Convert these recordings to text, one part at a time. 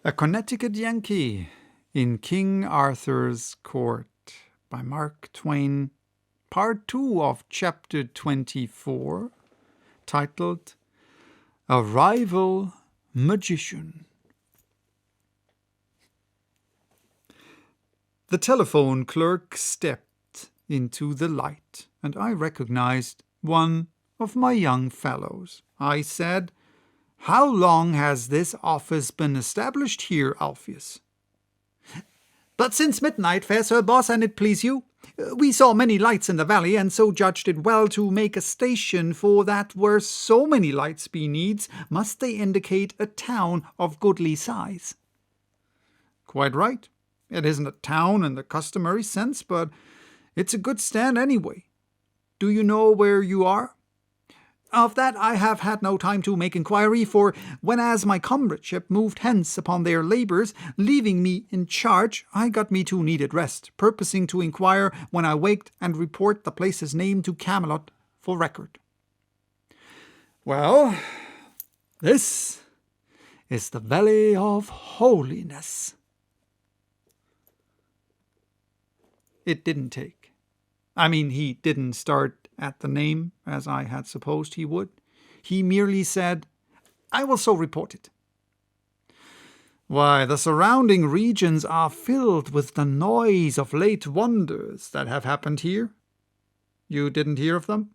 A Connecticut Yankee in King Arthur's Court by Mark Twain, Part 2 of Chapter 24, titled A Rival Magician. The telephone clerk stepped into the light, and I recognized one of my young fellows. I said, "How long has this office been established here, Alpheus?" "But since midnight, fair Sir Boss, an it please you. We saw many lights in the valley, and so judged it well to make a station, for that where so many lights be needs, must they indicate a town of goodly size." "Quite right. It isn't a town in the customary sense, but it's a good stand anyway. Do you know where you are?" "Of that I have had no time to make inquiry, for whenas my comradeship moved hence upon their labours, leaving me in charge, I got me to needed rest, purposing to inquire when I waked and report the place's name to Camelot for record." "Well, this is the Valley of Holiness." It didn't take. He didn't start at the name, as I had supposed he would. He merely said, "I will so report it." "Why, the surrounding regions are filled with the noise of late wonders that have happened here. You didn't hear of them?"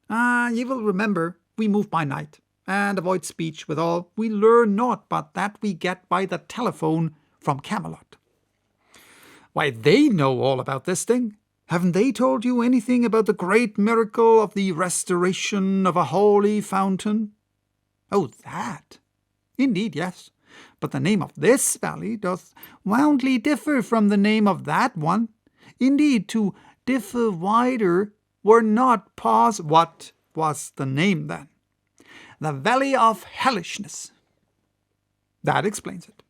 "Ye will remember, we move by night, and avoid speech withal. We learn naught but that we get by the telephone from Camelot." "Why, they know all about this thing. Haven't they told you anything about the great miracle of the restoration of a holy fountain?" "Oh, that? Indeed, yes. But the name of this valley doth roundly differ from the name of that one. Indeed, to differ wider were not pause—" "What was the name, then?" "The Valley of Hellishness." "That explains it.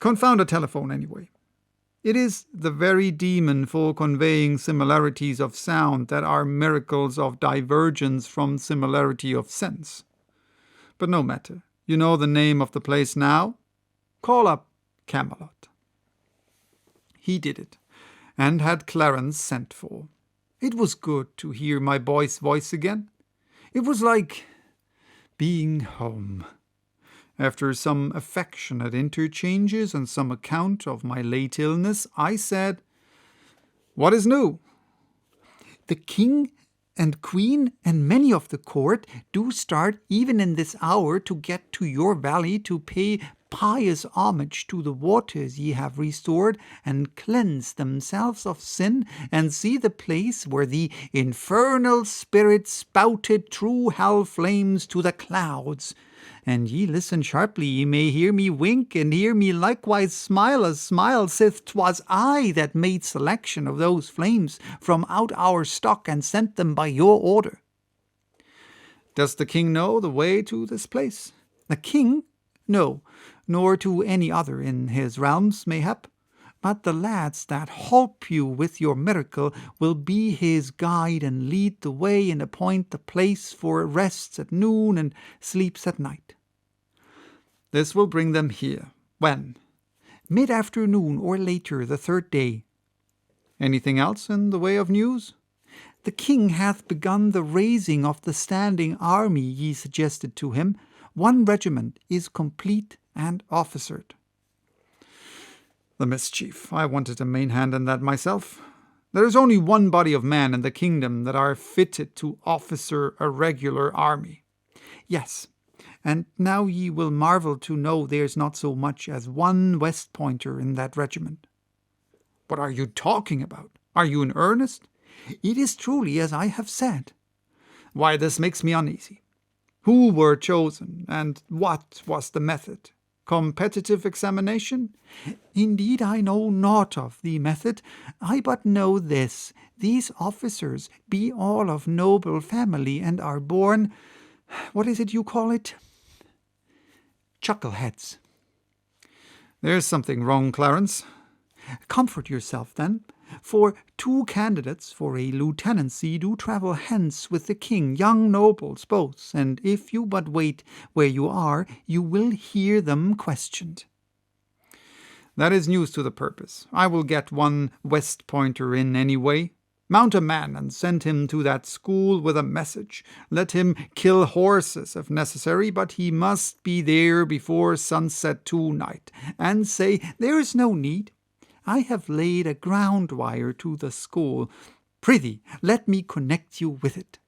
Confound a telephone, anyway. It is the very demon for conveying similarities of sound that are miracles of divergence from similarity of sense. But no matter. You know the name of the place now? Call up Camelot." He did it, and had Clarence sent for. It was good to hear my boy's voice again. It was like being home. After some affectionate interchanges and some account of my late illness, I said, "What is new?" "The king and queen and many of the court do start even in this hour to get to your valley to pay pious homage to the waters ye have restored, and cleanse themselves of sin, and see the place where the infernal spirit spouted true hell flames to the clouds. And ye listen sharply, ye may hear me wink, and hear me likewise smile a smile, sith 'twas I that made selection of those flames from out our stock, and sent them by your order." "Does the king know the way to this place?" "The king? No, nor to any other in his realms, mayhap. But the lads that help you with your miracle will be his guide, and lead the way, and appoint the place for rests at noon and sleeps at night." "This will bring them here. When?" "Mid-afternoon or later the third day." "Anything else in the way of news?" "The king hath begun the raising of the standing army ye suggested to him. One regiment is complete and officered." "The mischief! I wanted a main hand in that myself. There is only one body of men in the kingdom that are fitted to officer a regular army." "Yes, and now ye will marvel to know there's not so much as one West Pointer in that regiment." "What are you talking about? Are you in earnest?" "It is truly as I have said." "Why, this makes me uneasy. Who were chosen, and what was the method? Competitive examination?" "Indeed, I know naught of the method. I but know this: these officers be all of noble family, and are born, what is it you call it? Chuckleheads." "There's something wrong, Clarence." "Comfort yourself, then. For 2 candidates for a lieutenancy do travel hence with the king, young nobles both, and if you but wait where you are, you will hear them questioned. That is news to the purpose. I will get one West Pointer in anyway. Mount a man and send him to that school with a message. Let him kill horses if necessary, but he must be there before sunset tonight. And say, there is no need. I have laid a ground wire to the school. Prithee, let me connect you with it.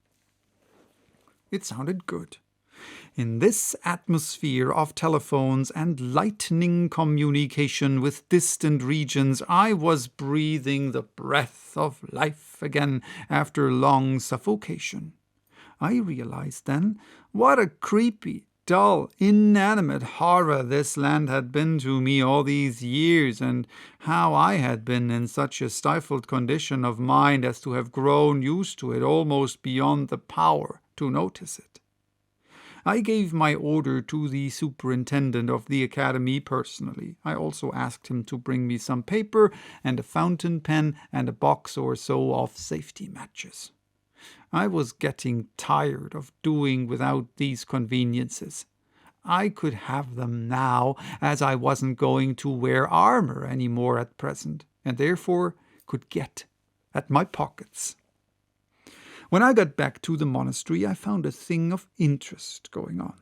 It sounded good. In this atmosphere of telephones and lightning communication with distant regions, I was breathing the breath of life again after long suffocation. I realized then what a creepy, dull, inanimate horror this land had been to me all these years, and how I had been in such a stifled condition of mind as to have grown used to it almost beyond the power to notice it. I gave my order to the superintendent of the academy personally. I also asked him to bring me some paper and a fountain pen and a box or so of safety matches. I was getting tired of doing without these conveniences. I could have them now, as I wasn't going to wear armor any more at present, and therefore could get at my pockets. When I got back to the monastery, I found a thing of interest going on.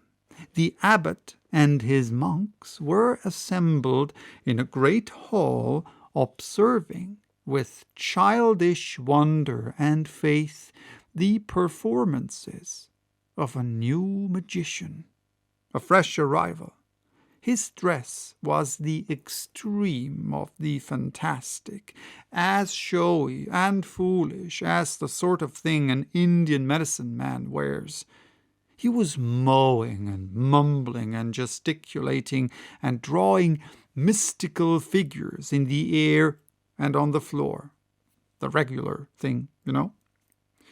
The abbot and his monks were assembled in a great hall, observing with childish wonder and faith the performances of a new magician, a fresh arrival. His dress was the extreme of the fantastic, as showy and foolish as the sort of thing an Indian medicine man wears. He was mowing and mumbling and gesticulating and drawing mystical figures in the air and on the floor. The regular thing, you know.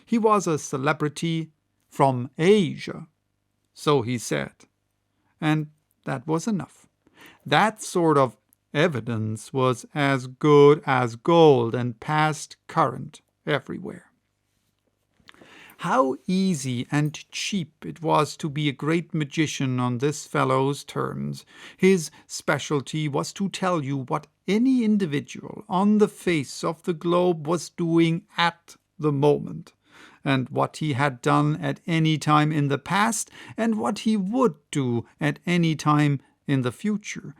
He was a celebrity from Asia, so he said, and that was enough. That sort of evidence was as good as gold and passed current everywhere. How easy and cheap it was to be a great magician on this fellow's terms. His specialty was to tell you what any individual on the face of the globe was doing at the moment, and what he had done at any time in the past, and what he would do at any time in the future.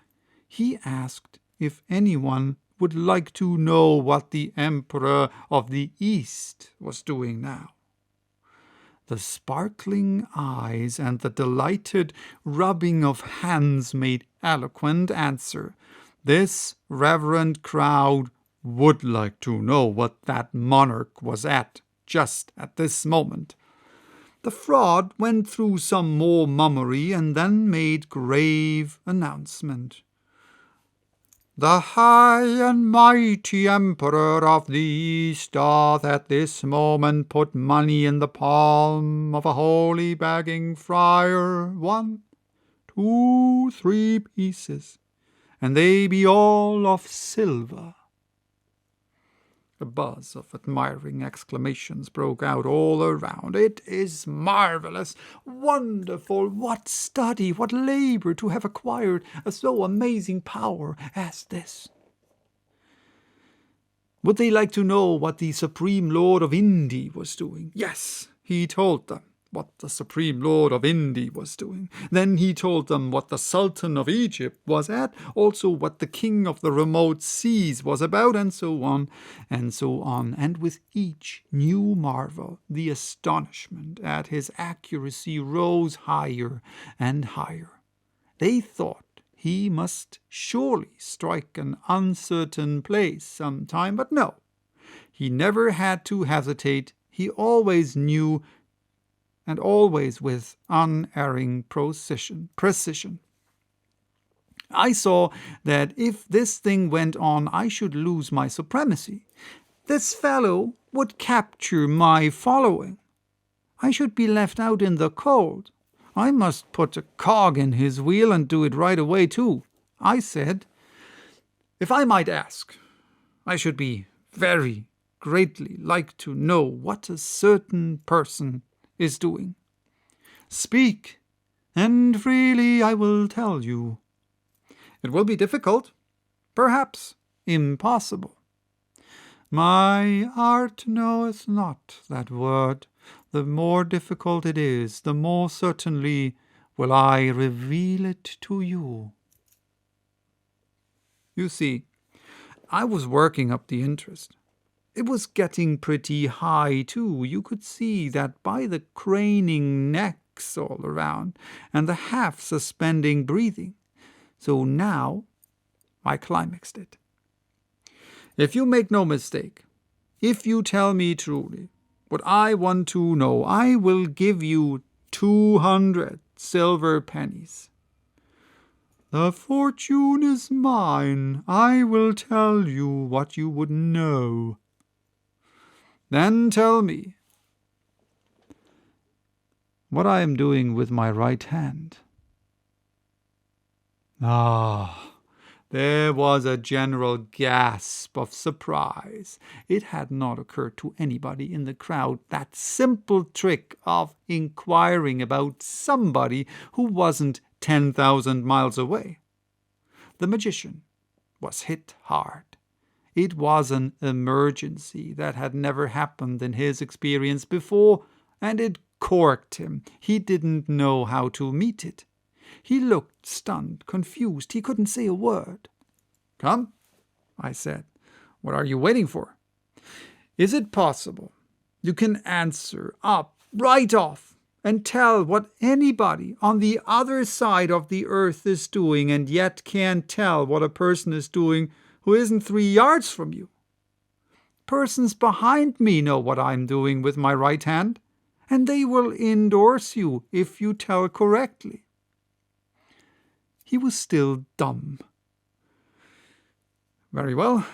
He asked if anyone would like to know what the Emperor of the East was doing now. The sparkling eyes and the delighted rubbing of hands made eloquent answer. This reverend crowd would like to know what that monarch was at just at this moment. The fraud went through some more mummery and then made grave announcement. The high and mighty Emperor of the East doth at this moment put money in the palm of a holy begging friar, 1, 2, 3 pieces, and they be all of silver. A buzz of admiring exclamations broke out all around. It is marvelous, wonderful, what study, what labor to have acquired a so amazing power as this. Would they like to know what the Supreme Lord of India was doing? Yes, he told them what the Supreme Lord of India was doing. Then he told them what the Sultan of Egypt was at, also what the King of the remote seas was about, and so on, and so on. And with each new marvel, the astonishment at his accuracy rose higher and higher. They thought he must surely strike an uncertain place sometime, but no. He never had to hesitate. He always knew, and always with unerring precision. I saw that if this thing went on, I should lose my supremacy. This fellow would capture my following. I should be left out in the cold. I must put a cog in his wheel and do it right away, too. I said, if I might ask, I should be very greatly like to know what a certain person is doing. Speak, and freely I will tell you. It will be difficult, perhaps impossible. My heart knoweth not that word. The more difficult it is, the more certainly will I reveal it to you. You see, I was working up the interest. It was getting pretty high, too. You could see that by the craning necks all around, and the half-suspending breathing. So now I climaxed it. If you make no mistake, if you tell me truly what I want to know, I will give you 200 silver pennies. The fortune is mine. I will tell you what you would know. Then tell me what I am doing with my right hand. Ah, there was a general gasp of surprise. It had not occurred to anybody in the crowd, that simple trick of inquiring about somebody who wasn't 10,000 miles away. The magician was hit hard. It was an emergency that had never happened in his experience before, and it corked him. He didn't know how to meet it. He looked stunned, confused. He couldn't say a word. Come, I said. What are you waiting for? Is it possible you can answer up right off and tell what anybody on the other side of the earth is doing, and yet can't tell what a person is doing who isn't 3 yards from you? Persons behind me know what I'm doing with my right hand, and they will endorse you if you tell correctly. He was still dumb. Very well,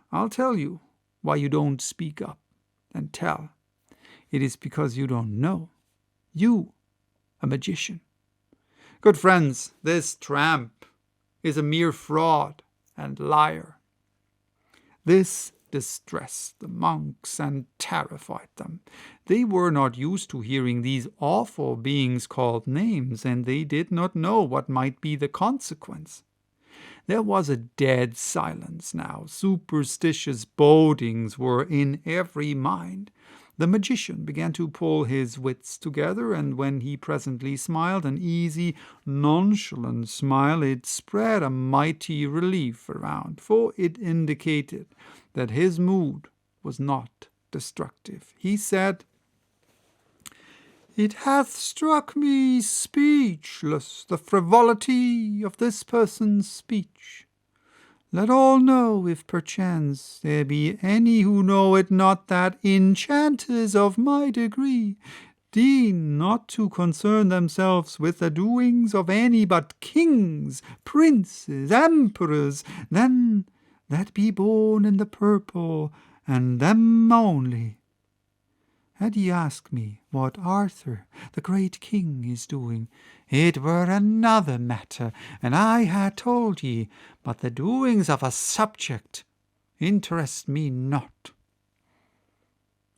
I'll tell you why you don't speak up and tell. It is because you don't know. You, a magician. Good friends, this tramp is a mere fraud and liar. This distressed the monks and terrified them. They were not used to hearing these awful beings called names, and they did not know what might be the consequence. There was a dead silence now. Superstitious bodings were in every mind. The magician began to pull his wits together, and when he presently smiled, an easy, nonchalant smile, it spread a mighty relief around, for it indicated that his mood was not destructive. He said, "It hath struck me speechless, the frivolity of this person's speech. Let all know, if perchance there be any who know it not, that enchanters of my degree deign not to concern themselves with the doings of any but kings, princes, emperors, then that be born in the purple, and them only. Had ye asked me what Arthur, the great king, is doing, it were another matter, and I had told ye, but the doings of a subject interest me not."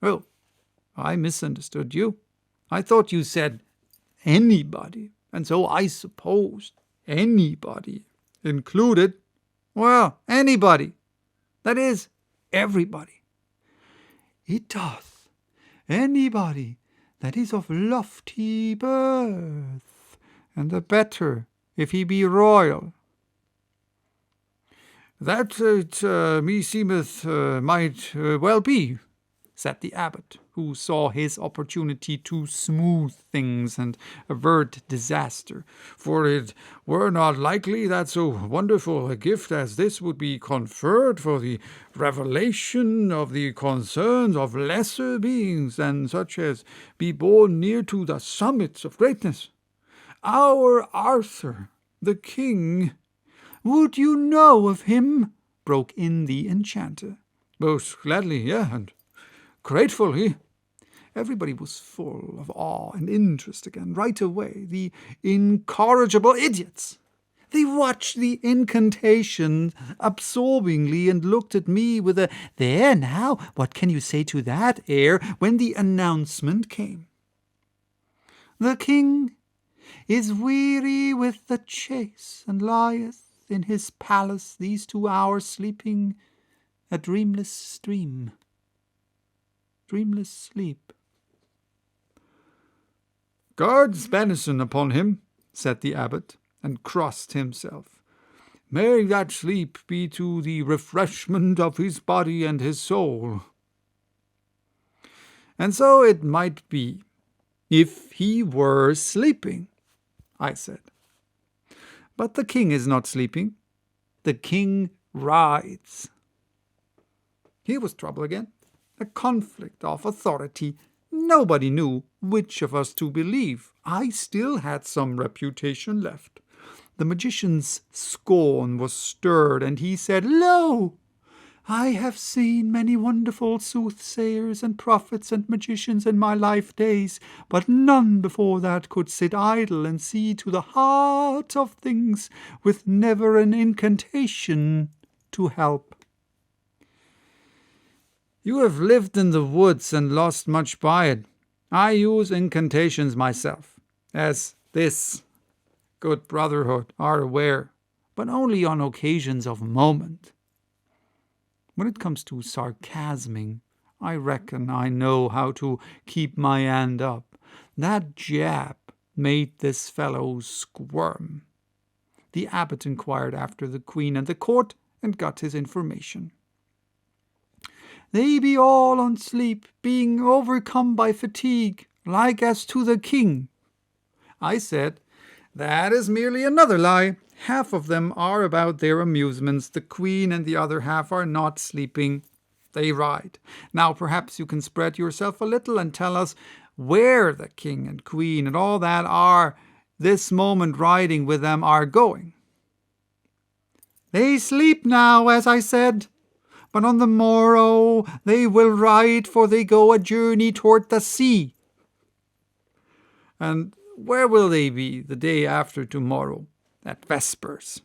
"Oh, I misunderstood you. I thought you said anybody, and so I supposed anybody included, well, anybody, that is, everybody." "It doth. Anybody that is of lofty birth, and the better if he be royal." "That it meseemeth might well be," said the abbot, who saw his opportunity to smooth things and avert disaster, "for it were not likely that so wonderful a gift as this would be conferred for the revelation of the concerns of lesser beings than such as be born near to the summits of greatness. Our Arthur, the king—" "Would you know of him?" broke in the enchanter. "Most gladly, and gratefully." Everybody was full of awe and interest again. Right away, the incorrigible idiots! They watched the incantation absorbingly and looked at me with a "There now, what can you say to that?" air when the announcement came. "The king is weary with the chase, and lieth in his palace these 2 hours sleeping a dreamless dream." Dreamless sleep. "God's benison upon him," said the abbot, and crossed himself. "May that sleep be to the refreshment of his body and his soul." "And so it might be, if he were sleeping," I said. "But the king is not sleeping. The king rides." Here was trouble again, a conflict of authority. Nobody knew which of us to believe. I still had some reputation left. The magician's scorn was stirred, and he said, "Lo! I have seen many wonderful soothsayers and prophets and magicians in my life days, but none before that could sit idle and see to the heart of things with never an incantation to help." "You have lived in the woods and lost much by it. I use incantations myself, as this good brotherhood are aware, but only on occasions of moment. When it comes to sarcasming, I reckon I know how to keep my hand up. That jab made this fellow squirm." The abbot inquired after the queen and the court, and got his information. "They be all on sleep, being overcome by fatigue, like as to the king." I said, "That is merely another lie. Half of them are about their amusements. The queen and the other half are not sleeping. They ride. Now perhaps you can spread yourself a little and tell us where the king and queen and all that are this moment riding with them are going." "They sleep now, as I said, but on the morrow they will ride, for they go a journey toward the sea." "And where will they be the day after tomorrow, at vespers?"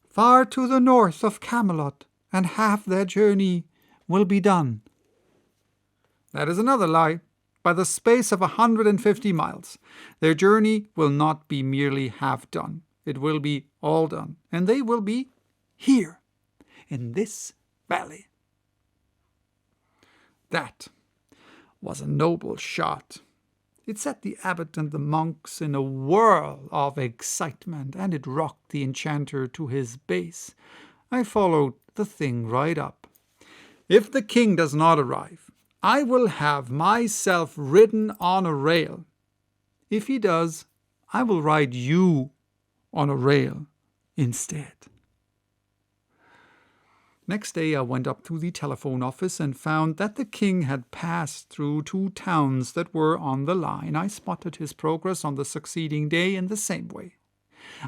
"Far to the north of Camelot, and half their journey will be done." "That is another lie. By the space of 150 miles. Their journey will not be merely half done. It will be all done, and they will be here, in this valley." That was a noble shot. It set the abbot and the monks in a whirl of excitement, and it rocked the enchanter to his base. I followed the thing right up. "If the king does not arrive, I will have myself ridden on a rail. If he does, I will ride you on a rail instead." Next day I went up to the telephone office and found that the king had passed through 2 towns that were on the line. I spotted his progress on the succeeding day in the same way.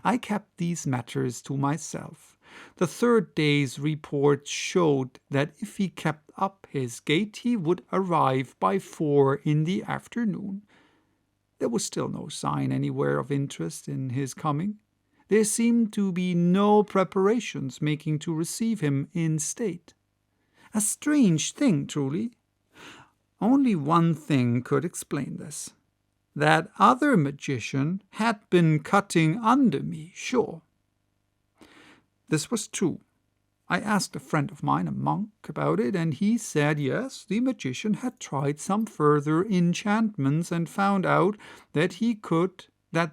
I kept these matters to myself. The 3rd day's report showed that if he kept up his gait, he would arrive by 4 in the afternoon. There was still no sign anywhere of interest in his coming. There seemed to be no preparations making to receive him in state. A strange thing, truly. Only one thing could explain this. That other magician had been cutting under me, sure. This was true. I asked a friend of mine, a monk, about it, and he said yes, the magician had tried some further enchantments and found out that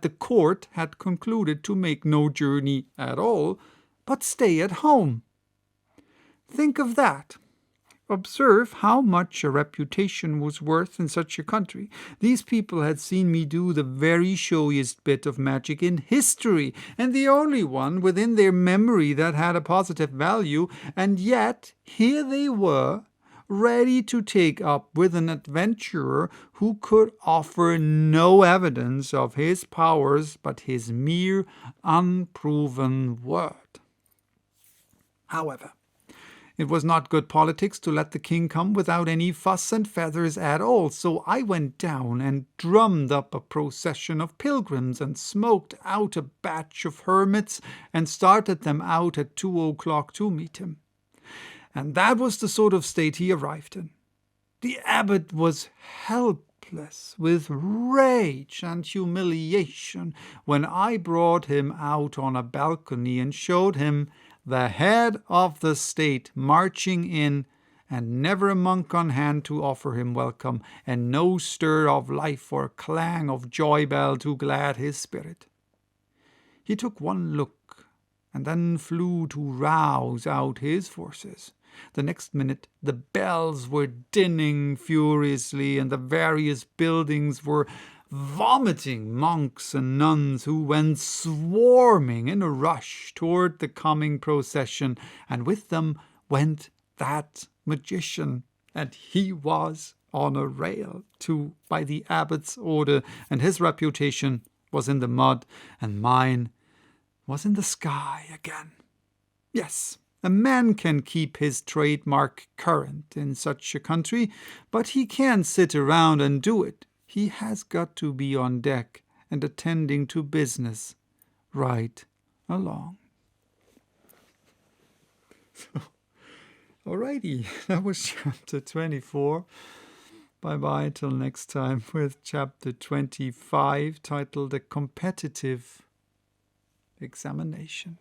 the court had concluded to make no journey at all, but stay at home. Think of that. Observe how much a reputation was worth in such a country. These people had seen me do the very showiest bit of magic in history, and the only one within their memory that had a positive value, and yet here they were, ready to take up with an adventurer who could offer no evidence of his powers but his mere unproven word. However, It was not good politics to let the king come without any fuss and feathers at all, so I went down and drummed up a procession of pilgrims and smoked out a batch of hermits and started them out at 2 o'clock to meet him. And that was the sort of state he arrived in. The abbot was helpless with rage and humiliation when I brought him out on a balcony and showed him the head of the state marching in, and never a monk on hand to offer him welcome, and no stir of life or clang of joy bell to glad his spirit. He took one look, and then flew to rouse out his forces. The next minute the bells were dinning furiously, and the various buildings were vomiting monks and nuns who went swarming in a rush toward the coming procession, and with them went that magician, and he was on a rail, too, by the abbot's order, and his reputation was in the mud, and mine was in the sky again. Yes, a man can keep his trademark current in such a country, but he can't sit around and do it. He has got to be on deck and attending to business right along. Alrighty, that was chapter 24. Bye-bye till next time with chapter 25, titled A Competitive Examination.